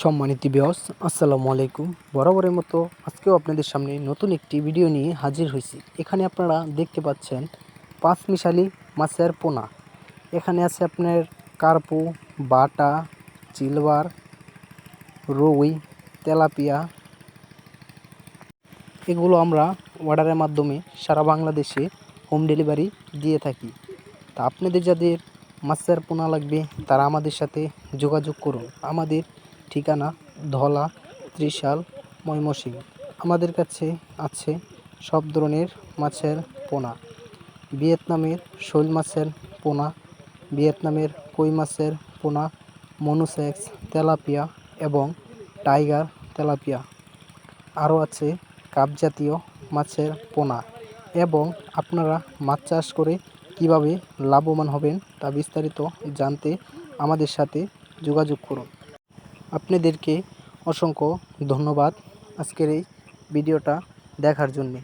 সম্মানিত ভিউয়ার্স, আসসালামু আলাইকুম। বরাবরের মতো আজকেও আপনাদের সামনে নতুন একটি ভিডিও নিয়ে হাজির হয়েছি। এখানে আপনারা দেখতে পাচ্ছেন পাঁচমিশালি মাছের পোনা। এখানে আছে আপনার কার্পু, বাটা, সিলভার, রুই, তেলাপিয়া। এগুলো আমরা অর্ডারের মাধ্যমে সারা বাংলাদেশে হোম ডেলিভারি দিয়ে থাকি। তা আপনাদের যাদের মাছের পোনা লাগবে তারা আমাদের সাথে যোগাযোগ করুন। আমাদের ঠিকানা ধলা, ত্রিশাল, ময়মনসিংহ। আমাদের কাছে আছে সব ধরনের মাছের পোনা, ভিয়েতনামের শৈল মাছের পোনা, ভিয়েতনামের কই মাছের পোনা, মনুসেক্স, তেলাপিয়া এবং টাইগার তেলাপিয়া। আরও আছে কাপ জাতীয় মাছের পোনা। এবং আপনারা মাছ চাষ করে কিভাবে লাভবান হবেন তা বিস্তারিত জানতে আমাদের সাথে যোগাযোগ করুন। আপনাদেরকে অসংখ্য ধন্যবাদ আজকের এই ভিডিওটা দেখার জন্যে।